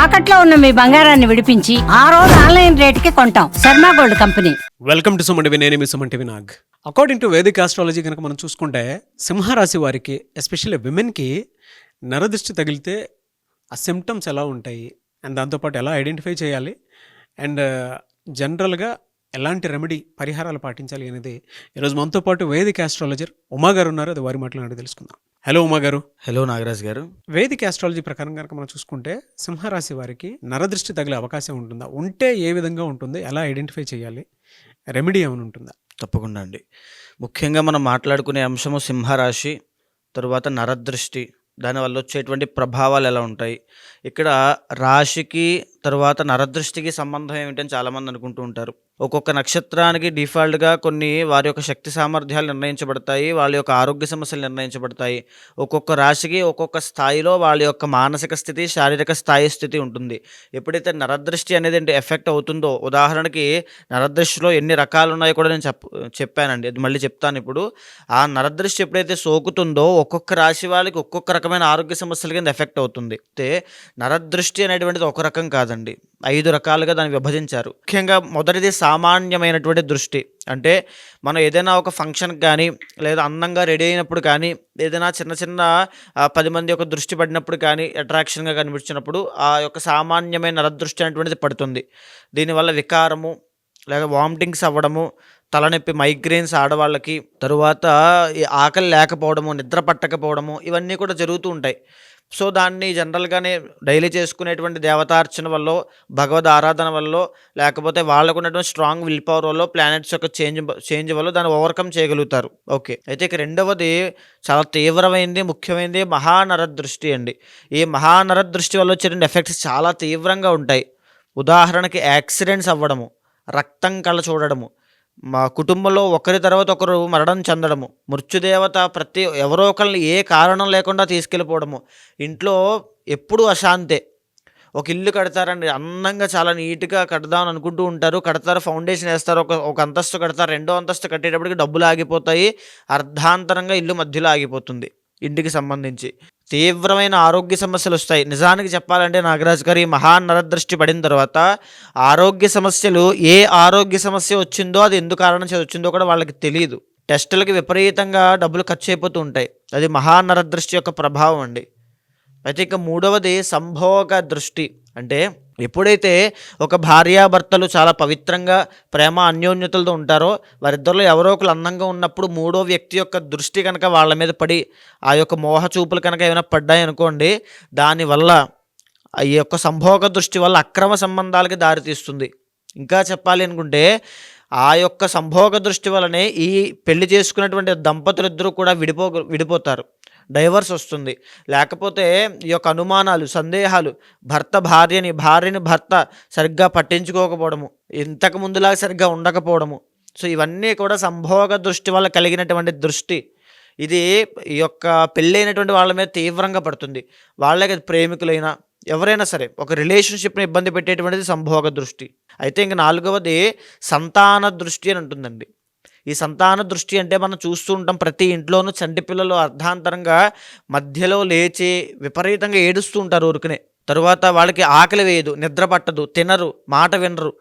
తాకట్లో ఉన్న మీ బంగారాన్ని విడిపించి ఆ రోజు ఆన్లైన్ రేటుకి కొంటాం. Sharma gold company. Welcome to Suman TV. నేను మీ Suman TV Nag. According to Vedic astrology కనుక మనం చూసుకుంటే సింహరాశి వారికి ఎస్పెషల్లీ విమెన్కి నరదృష్టి తగిలితే ఆ సిమ్టమ్స్ ఎలా ఉంటాయి అండ్ దాంతోపాటు ఎలా ఐడెంటిఫై చేయాలి అండ్ జనరల్గా ఎలాంటి రెమెడీ పరిహారాలు పాటించాలి అనేది ఈరోజు మనతో పాటు వేదిక్ ఆస్ట్రాలజర్ ఉమా గారు ఉన్నారు. అది వారి మాటలు తెలుసుకుందాం. హలో ఉమా గారు. హలో నాగరాజ్ గారు. వేదిక్ ఆస్ట్రాలజీ ప్రకారం కనుక మనం చూసుకుంటే సింహరాశి వారికి నరదృష్టి తగిలే అవకాశం ఉంటుందా? ఉంటే ఏ విధంగా ఉంటుంది? ఎలా ఐడెంటిఫై చేయాలి? రెమెడీ ఏమైనా ఉంటుందా? తప్పకుండా అండి. ముఖ్యంగా మనం మాట్లాడుకునే అంశము సింహరాశి, తరువాత నరదృష్టి, దానివల్ల వచ్చేటువంటి ప్రభావాలు ఎలా ఉంటాయి, ఇక్కడ రాశికి తర్వాత నరదృష్టికి సంబంధం ఏమిటని చాలామంది అనుకుంటూ ఉంటారు. ఒక్కొక్క నక్షత్రానికి డిఫాల్ట్గా కొన్ని వారి యొక్క శక్తి సామర్థ్యాలు నిర్ణయించబడతాయి, వాళ్ళ యొక్క ఆరోగ్య సమస్యలు నిర్ణయించబడతాయి. ఒక్కొక్క రాశికి ఒక్కొక్క స్థాయిలో వాళ్ళ యొక్క మానసిక స్థితి, శారీరక స్థితి ఉంటుంది. ఎప్పుడైతే నరదృష్టి అనేది ఎఫెక్ట్ అవుతుందో, ఉదాహరణకి నరదృష్టిలో ఎన్ని రకాలు ఉన్నాయో కూడా నేను చెప్పానండి, అది మళ్ళీ చెప్తాను ఇప్పుడు. ఆ నరదృష్టి ఎప్పుడైతే సోకుతుందో ఒక్కొక్క రాశి వాళ్ళకి ఒక్కొక్క రకమైన ఆరోగ్య సమస్యల కింద ఎఫెక్ట్ అవుతుంది. అయితే నరదృష్టి అనేటువంటిది ఒక రకం కాదండి, 5 రకాలుగా దాన్ని విభజించారు. ముఖ్యంగా మొదటిది సామాన్యమైనటువంటి దృష్టి. అంటే మనం ఏదైనా ఒక ఫంక్షన్కి కానీ లేదా అందంగా రెడీ అయినప్పుడు కానీ ఏదైనా చిన్న చిన్న 10 మంది యొక్క దృష్టి పడినప్పుడు కానీ అట్రాక్షన్గా కనిపించినప్పుడు ఆ యొక్క సామాన్యమైన నరదృష్టి అనేటువంటిది పడుతుంది. దీనివల్ల వికారము లేక వామిటింగ్స్ అవ్వడము, తలనొప్పి, మైగ్రేన్స్ ఆడవాళ్ళకి, తరువాత ఆకలి లేకపోవడము, నిద్ర పట్టకపోవడము, ఇవన్నీ కూడా జరుగుతూ ఉంటాయి. సో దాన్ని జనరల్గానే డైలీ చేసుకునేటువంటి దేవతార్చన వల్ల, భగవద్ ఆరాధన వల్ల, లేకపోతే వాళ్ళకు ఉన్నటువంటి స్ట్రాంగ్ విల్ పవర్ వల్ల, ప్లానెట్స్ యొక్క చేంజ్ వల్ల దాన్ని ఓవర్కమ్ చేయగలుగుతారు. ఓకే, అయితే ఇక రెండవది చాలా తీవ్రమైనది, ముఖ్యమైనది మహానరదృష్టి అండి. ఈ మహానరదృష్టి వల్ల వచ్చే ఎఫెక్ట్స్ చాలా తీవ్రంగా ఉంటాయి. ఉదాహరణకి యాక్సిడెంట్స్ అవ్వడము, రక్తం కళ్ళ చూడడము, మా కుటుంబంలో ఒకరి తర్వాత ఒకరు మరణం చెందడము, మృత్యుదేవత ఎవరో ఒకరిని ఏ కారణం లేకుండా తీసుకెళ్ళిపోవడము, ఇంట్లో ఎప్పుడూ అశాంతే. ఒక ఇల్లు కడతారండి, అందంగా చాలా నీట్గా కడదామని అనుకుంటూ ఉంటారు, కడతారు, ఫౌండేషన్ వేస్తారు, ఒక అంతస్తు కడతారు, 2వ అంతస్తు కట్టేటప్పటికి డబ్బులు ఆగిపోతాయి, అర్ధాంతరంగా ఇల్లు మధ్యలో ఆగిపోతుంది. ఇంటికి సంబంధించి తీవ్రమైన ఆరోగ్య సమస్యలు వస్తాయి. నిజానికి చెప్పాలంటే నాగరాజ్ గారు, ఈ మహానరదృష్టి పడిన తర్వాత ఆరోగ్య సమస్యలు, ఏ ఆరోగ్య సమస్య వచ్చిందో అది ఎందుకు కారణం వచ్చిందో కూడా వాళ్ళకి తెలియదు. టెస్టులకి విపరీతంగా డబ్బులు ఖర్చు అయిపోతూ ఉంటాయి. అది మహానరదృష్టి యొక్క ప్రభావం అండి. అయితే ఇక మూడవది సంభోగ దృష్టి. అంటే ఎప్పుడైతే ఒక భార్యాభర్తలు చాలా పవిత్రంగా ప్రేమ అన్యోన్యతలతో ఉంటారో, వారిద్దరిలో ఎవరో ఒకరు అందంగా ఉన్నప్పుడు మూడో వ్యక్తి యొక్క దృష్టి కనుక వాళ్ళ మీద పడి, ఆ యొక్క మోహ చూపులు కనుక ఏమైనా పడ్డాయి అనుకోండి, దానివల్ల ఈ యొక్క సంభోగ దృష్టి వల్ల అక్రమ సంబంధాలకి దారితీస్తుంది. ఇంకా చెప్పాలి అనుకుంటే ఆ యొక్క సంభోగ దృష్టి వల్లనే ఈ పెళ్లి చేసుకున్నటువంటి దంపతులిద్దరూ కూడా విడిపోతారు, డైవర్స్ వస్తుంది. లేకపోతే ఈ యొక్క అనుమానాలు, సందేహాలు, భార్యని భర్త సరిగ్గా పట్టించుకోకపోవడము, ఇంతకు ముందులాగా సరిగ్గా ఉండకపోవడము. సో ఇవన్నీ కూడా సంభోగ దృష్టి వల్ల కలిగినటువంటి దృష్టి. ఇది ఈ యొక్క పెళ్ళైనటువంటి వాళ్ళ మీద తీవ్రంగా పడుతుంది. వాళ్ళకి ప్రేమికులైనా ఎవరైనా సరే ఒక రిలేషన్షిప్ని ఇబ్బంది పెట్టేటువంటిది సంభోగ దృష్టి. అయితే ఇంక 4వది సంతాన దృష్టి అని ఉంటుందండి. ఈ సంతాన దృష్టి అంటే మనం చూస్తూ ఉంటాం, ప్రతి ఇంట్లోనూ చంటి పిల్లలు అర్ధాంతరంగా మధ్యలో లేచి విపరీతంగా ఏడుస్తూ ఉంటారు ఊరికనే. తరువాత వాళ్ళకి ఆకలి వేయదు, నిద్ర పట్టదు, తినరు, మాట వినరు,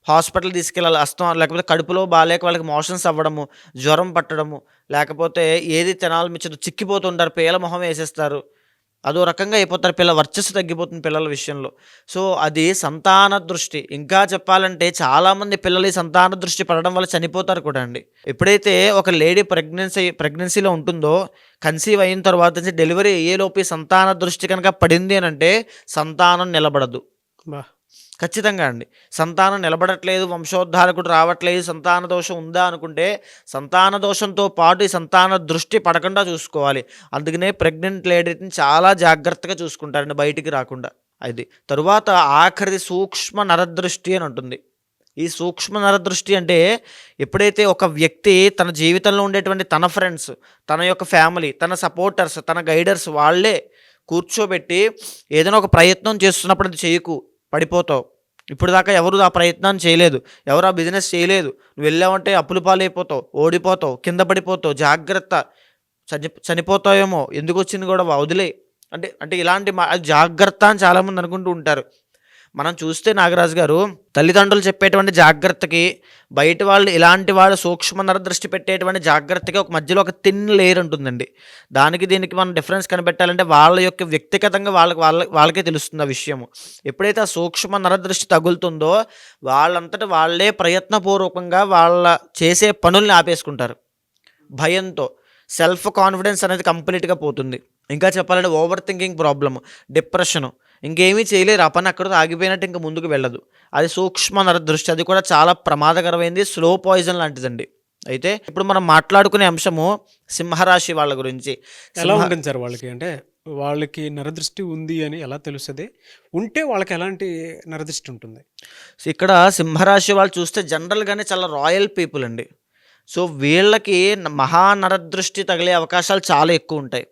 హాస్పిటల్ తీసుకెళ్ళాలి, లేకపోతే కడుపులో బాగాలేక వాళ్ళకి మోషన్స్ అవ్వడము, జ్వరం పట్టడము, లేకపోతే ఏది తినాలనిపించదు, చిక్కిపోతుంటారు, పేల మొహం వేసేస్తారు, అదో రకంగా అయిపోతారు, వర్చస్సు తగ్గిపోతుంది పిల్లల విషయంలో. సో అది సంతాన దృష్టి. ఇంకా చెప్పాలంటే చాలామంది పిల్లలు ఈ సంతాన దృష్టి పడడం వల్ల చనిపోతారు కూడా అండి. ఎప్పుడైతే ఒక లేడీ ప్రెగ్నెన్సీలో ఉంటుందో, కన్సీవ్ అయిన తర్వాత నుంచి డెలివరీ అయ్యేలోపు సంతాన దృష్టి కనుక పడింది అని అంటే సంతానం నిలబడదు. ఖచ్చితంగా అండి, సంతానం నిలబడట్లేదు, వంశోద్ధారకుడు రావట్లేదు, సంతాన దోషం ఉందా అనుకుంటే సంతాన దోషంతో పాటు ఈ సంతాన దృష్టి పడకుండా చూసుకోవాలి. అందుకనే ప్రెగ్నెంట్ లేడీని చాలా జాగ్రత్తగా చూసుకుంటారండి, బయటికి రాకుండా. అది తరువాత ఆఖరిది సూక్ష్మ నరదృష్టి అని ఉంటుంది. ఈ సూక్ష్మ నరదృష్టి అంటే ఎప్పుడైతే ఒక వ్యక్తి తన జీవితంలో ఉండేటువంటి తన ఫ్రెండ్స్, తన యొక్క ఫ్యామిలీ, తన సపోర్టర్స్, తన గైడర్స్ వాళ్ళే కూర్చోబెట్టి ఏదైనా ఒక ప్రయత్నం చేస్తున్నప్పుడు అది చేయకు, పడిపోతావు, ఇప్పుడు దాకా ఎవరు ఆ ప్రయత్నాన్ని చేయలేదు, ఎవరు ఆ బిజినెస్ చేయలేదు, నువ్వు వెళ్ళావంటే అప్పులు పాలైపోతావు, ఓడిపోతావు, కింద పడిపోతావు, జాగ్రత్త, చనిపోతావేమో, ఎందుకు వచ్చింది కూడా వదిలే అంటే ఇలాంటి జాగ్రత్త అని చాలామంది అనుకుంటూ ఉంటారు. మనం చూస్తే నాగరాజు గారు తల్లిదండ్రులు చెప్పేటువంటి జాగ్రత్తకి, బయట వాళ్ళు ఇలాంటి వాళ్ళు సూక్ష్మ నరదృష్టి పెట్టేటువంటి జాగ్రత్తకి ఒక మధ్యలో ఒక థిన్ లేయర్ ఉంటుందండి. దానికి దీనికి మనం డిఫరెన్స్ కనిపెట్టాలంటే వాళ్ళ యొక్క వ్యక్తిగతంగా వాళ్ళకే తెలుస్తుంది ఆ విషయము. ఎప్పుడైతే ఆ సూక్ష్మ నరదృష్టి తగులుతుందో వాళ్ళంతటా వాళ్ళే ప్రయత్నపూర్వకంగా వాళ్ళ చేసే పనుల్ని ఆపేసుకుంటారు. భయంతో సెల్ఫ్ కాన్ఫిడెన్స్ అనేది కంప్లీట్గా పోతుంది. ఇంకా చెప్పాలంటే ఓవర్ థింకింగ్ ప్రాబ్లము, డిప్రెషను, ఇంకేమీ చేయలేరు. ఆ పని అక్కడితో ఆగిపోయినట్టు ఇంకా ముందుకు వెళ్ళదు. అది సూక్ష్మ నరదృష్టి. అది కూడా చాలా ప్రమాదకరమైనది, స్లో పాయిజన్ లాంటిదండి. అయితే ఇప్పుడు మనం మాట్లాడుకునే అంశము సింహరాశి వాళ్ళ గురించి. ఎలా ఉంటుంది సార్ వాళ్ళకి? అంటే వాళ్ళకి నరదృష్టి ఉంది అని ఎలా తెలుస్తుంది? ఉంటే వాళ్ళకి ఎలాంటి నరదృష్టి ఉంటుంది? ఇక్కడ సింహరాశి వాళ్ళు చూస్తే జనరల్గానే చాలా రాయల్ పీపుల్ అండి. సో వీళ్ళకి మహానరదృష్టి తగిలే అవకాశాలు చాలా ఎక్కువ ఉంటాయి.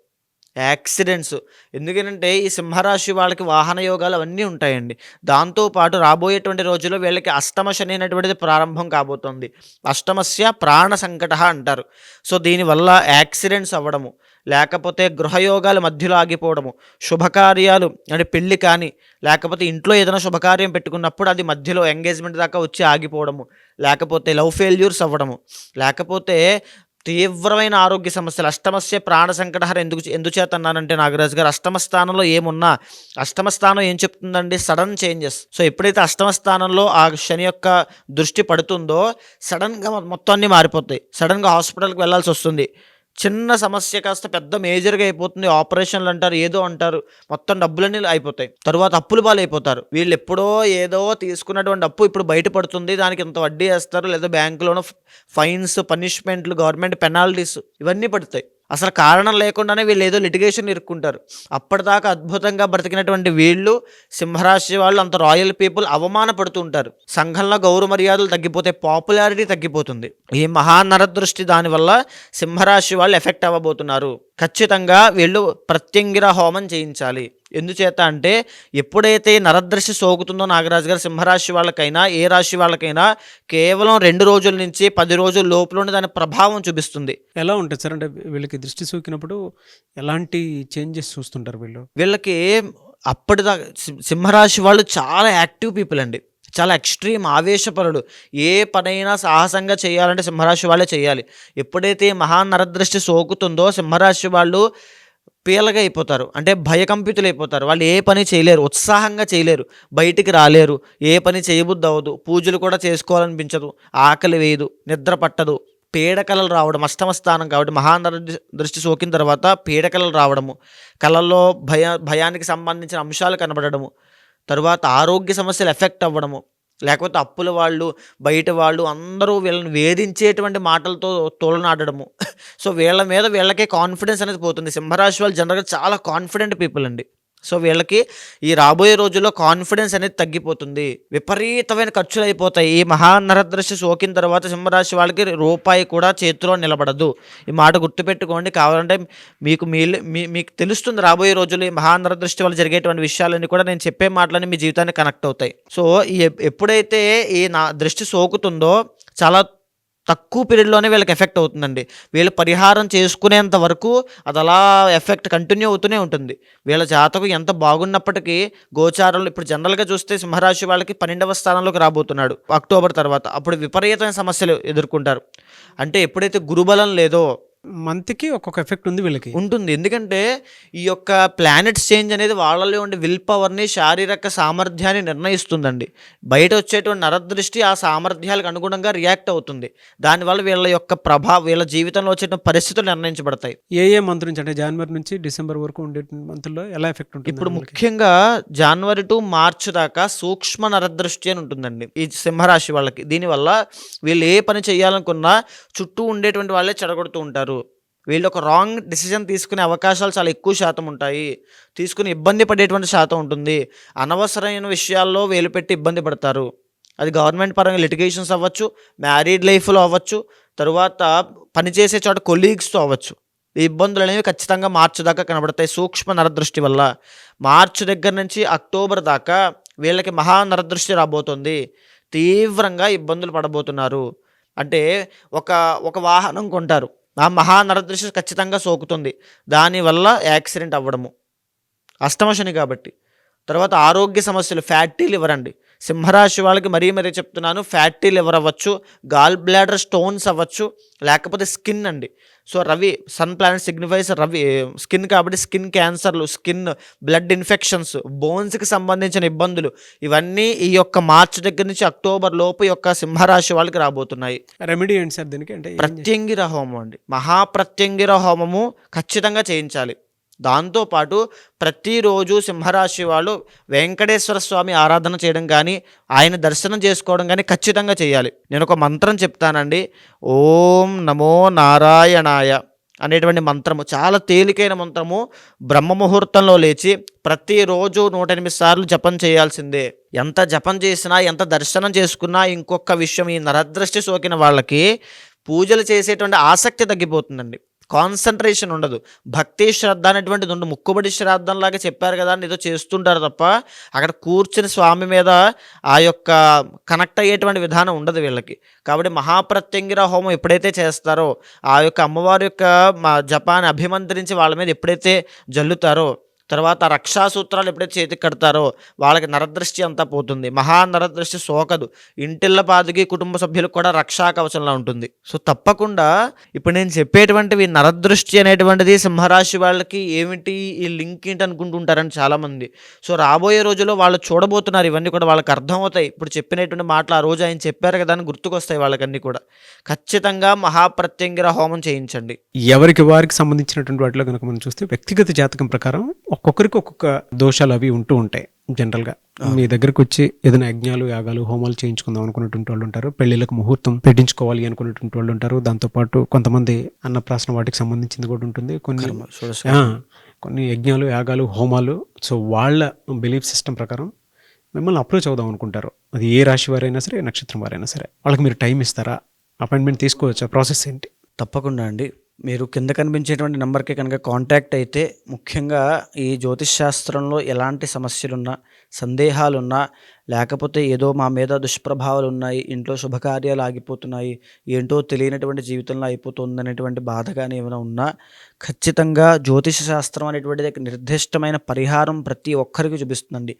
యాక్సిడెంట్స్, ఎందుకంటే ఈ సింహరాశి వాళ్ళకి వాహన యోగాలు అవన్నీ ఉంటాయండి. దాంతోపాటు రాబోయేటువంటి రోజుల్లో వీళ్ళకి అష్టమ శని అనేటువంటిది ప్రారంభం కాబోతుంది. అష్టమస్య ప్రాణ సంకట అంటారు. సో దీనివల్ల యాక్సిడెంట్స్ అవ్వడము, లేకపోతే గృహయోగాలు మధ్యలో ఆగిపోవడము, శుభకార్యాలు అంటే పెళ్ళి కానీ, లేకపోతే ఇంట్లో ఏదైనా శుభకార్యం పెట్టుకున్నప్పుడు అది మధ్యలో ఎంగేజ్మెంట్ దాకా వచ్చి ఆగిపోవడము, లేకపోతే లవ్ ఫెయిల్యూర్స్ అవ్వడము, లేకపోతే తీవ్రమైన ఆరోగ్య సమస్యలు. అష్టమస్య ప్రాణ సంకటహర ఎందుచేత అన్నానంటే నాగరాజు గారు, అష్టమ స్థానంలో ఏమున్నా, అష్టమ స్థానం ఏం చెప్తుందండి? Sudden changes. సో ఎప్పుడైతే అష్టమ స్థానంలో ఆ శని యొక్క దృష్టి పడుతుందో సడన్గా మొత్తం అన్నీ మారిపోతాయి. సడన్గా హాస్పిటల్కి వెళ్ళాల్సి వస్తుంది. చిన్న సమస్య కాస్త పెద్ద మేజర్గా అయిపోతుంది. ఆపరేషన్లు అంటారు, ఏదో అంటారు, మొత్తం డబ్బులన్నీ అయిపోతాయి. తరువాత అప్పుల పాలైపోతారు. వీళ్ళు ఎప్పుడో ఏదో తీసుకున్నటువంటి అప్పు ఇప్పుడు బయటపడుతుంది. దానికి ఇంత వడ్డీ వేస్తారు, లేదా బ్యాంకులోనూ ఫైన్స్, పనిష్మెంట్లు, గవర్నమెంట్ పెనాల్టీస్ ఇవన్నీ పడతాయి. అసలు కారణం లేకుండానే వీళ్ళు ఏదో లిటిగేషన్ ఇరుక్కుంటారు. అప్పటిదాకా అద్భుతంగా బ్రతికినటువంటి వీళ్ళు, సింహరాశి వాళ్ళు, అంత రాయల్ పీపుల్ అవమానపడుతూ ఉంటారు. సంఘంలో గౌరవ మర్యాదలు తగ్గిపోతాయి, పాపులారిటీ తగ్గిపోతుంది. ఈ మహానరదృష్టి దానివల్ల సింహరాశి వాళ్ళు ఎఫెక్ట్ అవ్వబోతున్నారు. ఖచ్చితంగా వీళ్ళు ప్రత్యంగిర హోమం చేయించాలి. ఎందుచేత అంటే ఎప్పుడైతే నరదృష్టి సోకుతుందో నాగరాజు గారు, సింహరాశి వాళ్ళకైనా ఏ రాశి వాళ్ళకైనా కేవలం 2 రోజుల నుంచి 10 రోజుల లోపలనే దాని ప్రభావం చూపిస్తుంది. ఎలా ఉంటుంది సార్? అంటే వీళ్ళకి దృష్టి సోకినప్పుడు ఎలాంటి చేంజెస్ చూస్తుంటారు వీళ్ళకి అప్పటిదాకా సింహరాశి వాళ్ళు చాలా యాక్టివ్ పీపుల్ అండి. చాలా ఎక్స్ట్రీమ్ ఆవేశపరుడు. ఏ పనైనా సాహసంగా చేయాలంటే సింహరాశి వాళ్ళే చేయాలి. ఎప్పుడైతే మహానరదృష్టి సోకుతుందో సింహరాశి వాళ్ళు పీలగా అయిపోతారు. అంటే భయకంపితులు అయిపోతారు. వాళ్ళు ఏ పని చేయలేరు, ఉత్సాహంగా చేయలేరు, బయటికి రాలేరు, ఏ పని చేయబుద్ధి అవ్వదు, పూజలు కూడా చేసుకోవాలనిపించదు, ఆకలి వేయదు, నిద్ర పట్టదు, పీడకలలు రావడం. అష్టమ స్థానం కాబట్టి మహానరదృష్టి సోకిన తర్వాత పీడకలలు రావడము, కళల్లో భయానికి సంబంధించిన అంశాలు కనబడము, తరువాత ఆరోగ్య సమస్యలు ఎఫెక్ట్ అవ్వడము, లేకపోతే అప్పుల వాళ్ళు, బయట వాళ్ళు అందరూ వీళ్ళని వేధించేటువంటి మాటలతో తోలనాడడము. సో వీళ్ళకే కాన్ఫిడెన్స్ అనేది పోతుంది. సింహరాశి వాళ్ళు జనరల్గా చాలా కాన్ఫిడెంట్ పీపుల్ అండి. సో వీళ్ళకి ఈ రాబోయే రోజుల్లో కాన్ఫిడెన్స్ అనేది తగ్గిపోతుంది. విపరీతమైన ఖర్చులు అయిపోతాయి. ఈ మహానరదృష్టి సోకిన తర్వాత సింహరాశి వాళ్ళకి రూపాయి కూడా చేతిలో నిలబడదు. ఈ మాట గుర్తుపెట్టుకోండి. కావాలంటే మీకు తెలుస్తుంది రాబోయే రోజుల్లో ఈ మహానరదృష్టి వల్ల జరిగేటువంటి విషయాలన్నీ కూడా నేను చెప్పే మాటలన్నీ మీ జీవితానికి కనెక్ట్ అవుతాయి. సో ఎప్పుడైతే ఈ దృష్టి సోకుతుందో చాలా తక్కువ పీరియడ్లోనే వీళ్ళకి ఎఫెక్ట్ అవుతుందండి. వీళ్ళు పరిహారం చేసుకునేంత వరకు అది అలా ఎఫెక్ట్ కంటిన్యూ అవుతూనే ఉంటుంది. వీళ్ళ జాతకం ఎంత బాగున్నప్పటికీ గోచారంలో ఇప్పుడు జనరల్గా చూస్తే సింహరాశి వాళ్ళకి 12వ స్థానంలోకి రాబోతున్నాడు అక్టోబర్ తర్వాత. అప్పుడు విపరీతమైన సమస్యలు ఎదుర్కొంటారు. అంటే ఎప్పుడైతే గురుబలం లేదో, మంత్కి ఒక్కొక్క ఎఫెక్ట్ ఉంది వీళ్ళకి ఉంటుంది. ఎందుకంటే ఈ యొక్క ప్లానెట్స్ చేంజ్ అనేది వాళ్ళలో ఉండే విల్ పవర్ని, శారీరక సామర్థ్యాన్ని నిర్ణయిస్తుందండి. బయట వచ్చేటువంటి నరదృష్టి ఆ సామర్థ్యాలకు అనుగుణంగా రియాక్ట్ అవుతుంది. దానివల్ల వీళ్ళ యొక్క వీళ్ళ జీవితంలో వచ్చేటువంటి పరిస్థితులు నిర్ణయించబడతాయి. ఏ మంత్ నుంచి, అంటే జనవరి నుంచి డిసెంబర్ వరకు ఉండే మంత్లో ఎలా ఎఫెక్ట్ ఉంటుంది? ఇప్పుడు ముఖ్యంగా జనవరి టు మార్చ్ దాకా సూక్ష్మ నరదృష్టి అని ఉంటుందండి ఈ సింహరాశి వాళ్ళకి. దీనివల్ల వీళ్ళు ఏ పని చేయాలనుకున్నా చుట్టూ ఉండేటువంటి వాళ్ళే చెడగొడుతూ ఉంటారు. వీళ్ళు ఒక రాంగ్ డిసిజన్ తీసుకునే అవకాశాలు చాలా ఎక్కువ శాతం ఉంటాయి. తీసుకుని ఇబ్బంది పడేటువంటి శాతం ఉంటుంది. అనవసరమైన విషయాల్లో వేలు పెట్టి ఇబ్బంది పడతారు. అది గవర్నమెంట్ పరంగా లిటిగేషన్స్ అవ్వచ్చు, మ్యారీడ్ లైఫ్లో అవ్వచ్చు, తరువాత పనిచేసే చోట కొలీగ్స్తో అవ్వచ్చు. ఈ ఇబ్బందులు అనేవి ఖచ్చితంగా మార్చి దాకా కనబడతాయి సూక్ష్మ నరదృష్టి వల్ల. మార్చి దగ్గర నుంచి అక్టోబర్ దాకా వీళ్ళకి మహానరదృష్టి రాబోతుంది. తీవ్రంగా ఇబ్బందులు పడబోతున్నారు. అంటే ఒక వాహనం కొంటారు, ఆ మహానరదృష్టి ఖచ్చితంగా సోకుతుంది. దానివల్ల యాక్సిడెంట్ అవ్వడము, అష్టమ శని కాబట్టి. తర్వాత ఆరోగ్య సమస్యలు, ఫ్యాటీ లివర్ అండి. సింహరాశి వాళ్ళకి మరీ చెప్తున్నాను, ఫ్యాటీ లివర్ అవ్వచ్చు, గాల్ బ్లాడర్ స్టోన్స్ అవ్వచ్చు, లేకపోతే స్కిన్ అండి. So Ravi, sun planet signifies Ravi, skin కాబట్టి స్కిన్ క్యాన్సర్లు, స్కిన్ బ్లడ్ ఇన్ఫెక్షన్స్, బోన్స్కి సంబంధించిన ఇబ్బందులు, ఇవన్నీ ఈ యొక్క మార్చి దగ్గర నుంచి అక్టోబర్ లోపు ఈ యొక్క సింహరాశి వాళ్ళకి రాబోతున్నాయి. రెమెడీ ఏంటి సార్ దీనికి? అంటే ప్రత్యంగిర హోమం అండి, మహాప్రత్యంగిర హోమము ఖచ్చితంగా చేయించాలి. దాంతోపాటు ప్రతిరోజు సింహరాశి వాళ్ళు వెంకటేశ్వర స్వామి ఆరాధన చేయడం కానీ, ఆయన దర్శనం చేసుకోవడం కానీ ఖచ్చితంగా చేయాలి. నేను ఒక మంత్రం చెప్తానండి, ఓం నమో నారాయణాయ అనేటువంటి మంత్రము, చాలా తేలికైన మంత్రము. బ్రహ్మ ముహూర్తంలో లేచి ప్రతిరోజు 108 సార్లు జపం చేయాల్సిందే. ఎంత జపం చేసినా, ఎంత దర్శనం చేసుకున్నా, ఇంకొక విషయం, ఈ నరదృష్టి సోకిన వాళ్ళకి పూజలు చేసేటువంటి ఆసక్తి తగ్గిపోతుందండి, కాన్సన్ట్రేషన్ ఉండదు, భక్తి శ్రద్ధ అనేటువంటిది ఉండదు. ముక్కుబడి శ్రాద్ధంలాగా చెప్పారు కదా అని ఏదో చేస్తుంటారు తప్ప అక్కడ కూర్చుని స్వామి మీద ఆ యొక్క కనెక్ట్ అయ్యేటువంటి విధానం ఉండదు వీళ్ళకి. కాబట్టి మహాప్రత్యంగిర హోమం ఎప్పుడైతే చేస్తారో, ఆ యొక్క అమ్మవారి యొక్క జపాన్ని అభిమంత్రించి వాళ్ళ మీద ఎప్పుడైతే జల్లుతారో, తర్వాత రక్షా సూత్రాలు ఎప్పుడైతే చేతికి కడతారో వాళ్ళకి నరదృష్టి అంతా పోతుంది. మహా నరదృష్టి సోకదు, ఇంటిళ్ళ పాదికి కుటుంబ సభ్యులకు కూడా రక్షా కవచంలా ఉంటుంది. సో తప్పకుండా ఇప్పుడు నేను చెప్పేటువంటివి నరదృష్టి అనేటువంటిది సింహరాశి వాళ్ళకి ఏమిటి, ఈ లింక్ ఏంటి అనుకుంటుంటారని చాలామంది. సో రాబోయే రోజుల్లో వాళ్ళు చూడబోతున్నారు, ఇవన్నీ కూడా వాళ్ళకి అర్థమవుతాయి. ఇప్పుడు చెప్పినటువంటి మాటలు ఆ రోజు ఆయన చెప్పారు కదా అని గుర్తుకొస్తాయి వాళ్ళకన్నీ కూడా. ఖచ్చితంగా మహాప్రత్యంగిర హోమం చేయించండి. ఎవరికి వారికి సంబంధించినటువంటి వాటిలో కనుక మనం చూస్తే వ్యక్తిగత జాతకం ప్రకారం ఒక్కొక్కరికి ఒక్కొక్క దోషాలు అవి ఉంటూ ఉంటాయి. జనరల్గా మీ దగ్గరకు వచ్చి ఏదైనా యజ్ఞాలు, యాగాలు, హోమాలు చేయించుకుందాం అనుకున్నటువంటి వాళ్ళు ఉంటారు, పెళ్లిళ్ళకు ముహూర్తం పెట్టించుకోవాలి అనుకున్నటువంటి వాళ్ళు ఉంటారు. దాంతోపాటు కొంతమంది అన్నప్రాసన వాటికి సంబంధించింది కూడా ఉంటుంది, కొన్ని యజ్ఞాలు, యాగాలు, హోమాలు. సో వాళ్ళ బిలీఫ్ సిస్టమ్ ప్రకారం మిమ్మల్ని అప్రోచ్ అవుదాం అనుకుంటారు. అది ఏ రాశి వారైనా సరే, నక్షత్రం వారైనా సరే. వాళ్ళకి మీరు టైం ఇస్తారా? అపాయింట్మెంట్ తీసుకోవచ్చా? ప్రాసెస్ ఏంటి? తప్పకుండా అండి. మీరు కింద కనిపించేటువంటి నెంబర్కి కనుక కాంటాక్ట్ అయితే, ముఖ్యంగా ఈ జ్యోతిష్ శాస్త్రంలో ఎలాంటి సమస్యలున్నా, సందేహాలున్నా, లేకపోతే ఏదో మా మీద దుష్ప్రభావాలు ఉన్నాయి, ఇంట్లో శుభకార్యాలు ఆగిపోతున్నాయి, ఏంటో తెలియనటువంటి జీవితంలో అయిపోతుంది అనేటువంటి బాధ కానీ ఏమైనా ఉన్నా, ఖచ్చితంగా జ్యోతిష శాస్త్రం అనేటువంటిది నిర్దిష్టమైన పరిహారం ప్రతి ఒక్కరికి చూపిస్తుందండి.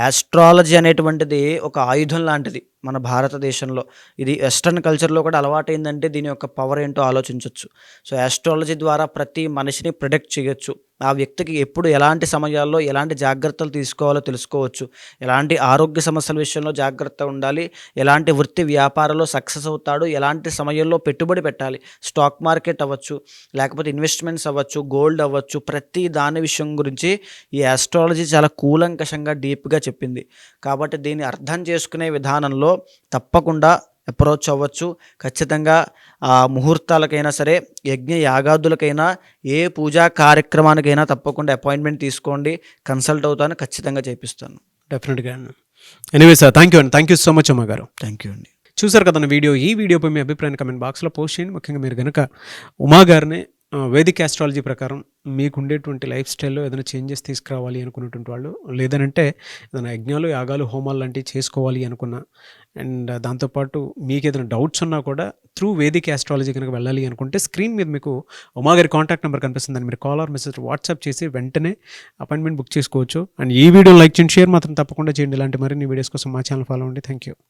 ఆస్ట్రాలజీ అనేటువంటిది ఒక ఆయుధం లాంటిది మన భారతదేశంలో. ఇది వెస్ట్రన్ కల్చర్లో కూడా అలవాటైందంటే దీని యొక్క పవర్ ఏంటో ఆలోచించవచ్చు. సో ఆస్ట్రాలజీ ద్వారా ప్రతి మనిషిని ప్రిడిక్ట్ చేయొచ్చు. ఆ వ్యక్తికి ఎప్పుడు ఎలాంటి సమయాల్లో ఎలాంటి జాగ్రత్తలు తీసుకోవాలో తెలుసుకోవచ్చు. ఎలాంటి ఆరోగ్య సమస్యల విషయంలో జాగ్రత్త ఉండాలి, ఎలాంటి వృత్తి వ్యాపారంలో సక్సెస్ అవుతాడు, ఎలాంటి సమయంలో పెట్టుబడి పెట్టాలి, స్టాక్ మార్కెట్ అవ్వచ్చు, లేకపోతే ఇన్వెస్ట్మెంట్స్ అవ్వచ్చు, గోల్డ్ అవ్వచ్చు, ప్రతి దాని విషయం గురించి ఈ ఆస్ట్రాలజీ చాలా కూలంకషంగా డీప్గా చెప్పింది. కాబట్టి దీన్ని అర్థం చేసుకునే విధానంలో తప్పకుండా అప్రోచ్ అవ్వచ్చు. ఖచ్చితంగా ఆ ముహూర్తాలకైనా సరే, యజ్ఞ యాగాదులకైనా, ఏ పూజా కార్యక్రమానికైనా తప్పకుండా అపాయింట్మెంట్ తీసుకోండి. కన్సల్ట్ అవుతాను, ఖచ్చితంగా చేపిస్తాను. డెఫినెట్గా. ఎనీవే సార్, థ్యాంక్ యూ అండి. థ్యాంక్ యూ సో మచ్ అమ్మ గారు. థ్యాంక్ యూ అండి. చూసారు కదా వీడియో. ఈ వీడియోపై మీ అభిప్రాయాన్ని కమెంట్ బాక్స్లో పోస్ట్ చేయండి. ముఖ్యంగా మీరు కనుక ఉమా గారిని వేదిక్ ఆస్ట్రాలజీ ప్రకారం మీకు ఉండేటువంటి లైఫ్ స్టైల్లో ఏదైనా చేంజెస్ తీసుకురావాలి అనుకున్నటువంటి వాళ్ళు, లేదనంటే ఏదైనా యజ్ఞాలు, యాగాలు, హోమాలు లాంటివి చేసుకోవాలి అనుకున్నా, అండ్ దాంతోపాటు మీకు ఏదైనా డౌట్స్ ఉన్నా కూడా త్రూ వేదిక్ ఆస్ట్రాలజీ కనుక వెళ్ళాలి అనుకుంటే స్క్రీన్ మీద మీకు ఉమా గారి కాంటాక్ట్ నెంబర్ కనిపిస్తుంది. దాన్ని మీరు కాల్ ఆర్ మెసేజ్ వాట్సాప్ చేసి వెంటనే అపాయింట్మెంట్ బుక్ చేసుకోవచ్చు. అండ్ ఈ వీడియో లైక్ చేయండి, షేర్ మాత్రం తప్పకుండా చేయండి. ఇలాంటి మరిన్ని వీడియోస్ కోసం మా ఛానల్ ఫాలో అవ్వండి. Thank you.